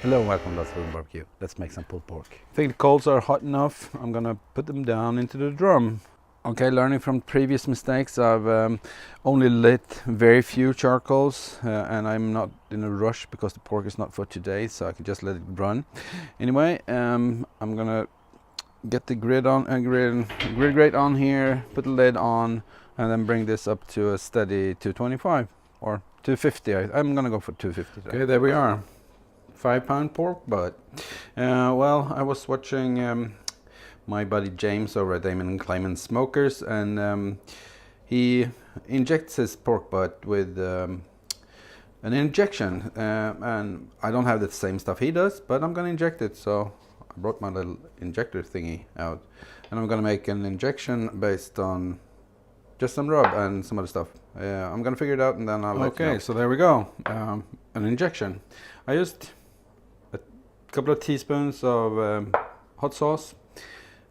Hello and welcome to Let's Food and Barbecue. Let's make some pulled pork. I think the coals are hot enough. I'm gonna put them down into the drum. Okay, learning from previous mistakes, I've only lit very few charcoals and I'm not in a rush because the pork is not for today, so I can just let it run. Anyway, I'm gonna get the grill grate on here, put the lid on, and then bring this up to a steady 225 or 250. I'm gonna go for 250 today. Okay, there we are. 5-pound pork butt. Well, I was watching my buddy James over at Damon and Clayman's Smôkers, and he injects his pork butt with an injection, and I don't have the same stuff he does, but I'm gonna inject it, so I brought my little injector thingy out, and I'm gonna make an injection based on just some rub and some other stuff. I'm gonna figure it out and then I'll let you know. Okay, so there we go, an injection. I used a couple of teaspoons of hot sauce,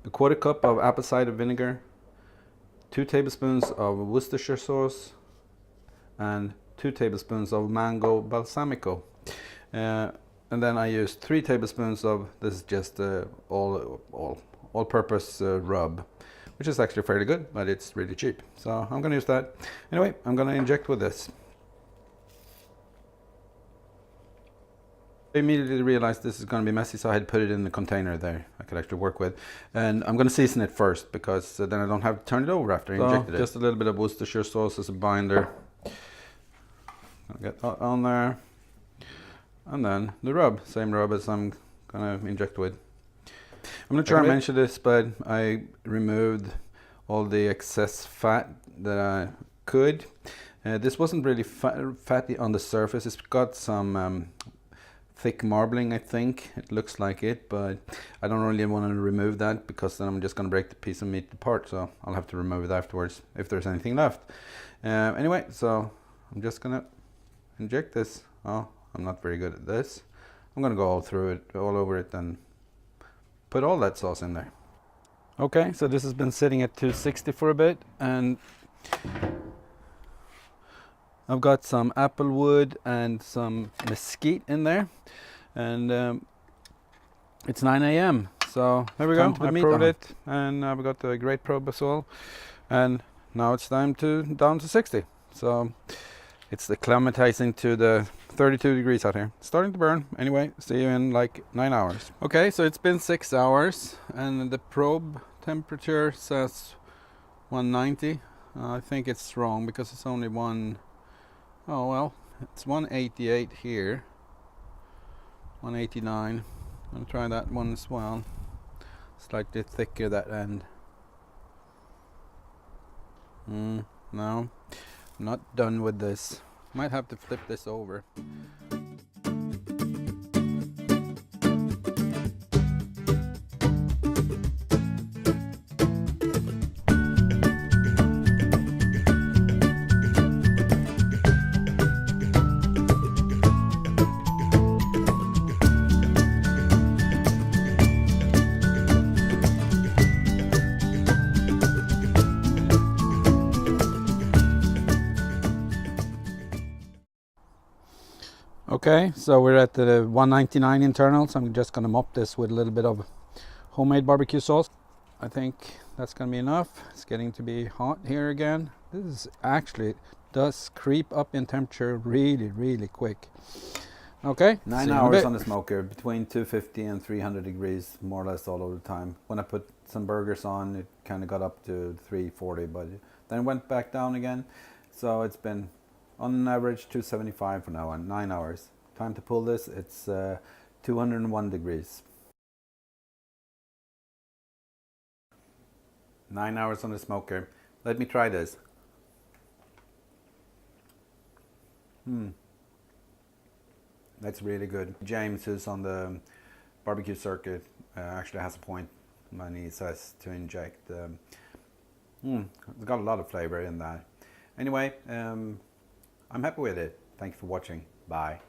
a quarter cup of apple cider vinegar, 2 tablespoons of Worcestershire sauce, and 2 tablespoons of mango balsamico. And then I used 3 tablespoons of, this is just all-purpose rub, which is actually fairly good, but it's really cheap. So I'm gonna use that. Anyway, I'm gonna inject with this. I immediately realized this is going to be messy, so I had put it in the container there I could actually work with. And I'm going to season it first because then I don't have to turn it over after I injected it. Just a little bit of Worcestershire sauce as a binder. I'll get that on there. And then the rub, same rub as I'm going to inject with. I'm going to try and mention this, but I removed all the excess fat that I could. This wasn't really fatty on the surface. It's got some thick marbling, I think. It looks like it, but I don't really want to remove that because then I'm just going to break the piece of meat apart, so I'll have to remove it afterwards if there's anything left. Anyway, so I'm just going to inject this. Oh, I'm not very good at this. I'm going to go all through it, all over it, and put all that sauce in there. Okay, so this has been sitting at 260 for a bit, and I've got some apple wood and some mesquite in there, and it's 9 a.m. So there we go. I probed it, and I've got the great probe as well, and now it's time to down to 60. So it's acclimatizing to the 32 degrees out here. It's starting to burn. Anyway, see you in like 9 hours. Okay, so it's been 6 hours, and the probe temperature says 190. I think it's wrong because it's only one. Oh well, it's 188 here, 189. I'll try that one as well. Slightly thicker that end. No, I'm not done with this. Might have to flip this over. Okay, so we're at the 199 internals. I'm just going to mop this with a little bit of homemade barbecue sauce. I think that's going to be enough. It's getting to be hot here again. This is actually does creep up in temperature really quick. Okay, 9 hours on the smoker, between 250 and 300 degrees, more or less all of the time. When I put some burgers on, it kind of got up to 340, but then went back down again. So it's been on average 275 for now, and 9 hours. Time to pull this. It's 201 degrees. 9 hours on the smoker. Let me try this. That's really good. James, who's on the barbecue circuit, actually has a point when he says to inject. It's got a lot of flavor in that. Anyway, I'm happy with it. Thank you for watching. Bye.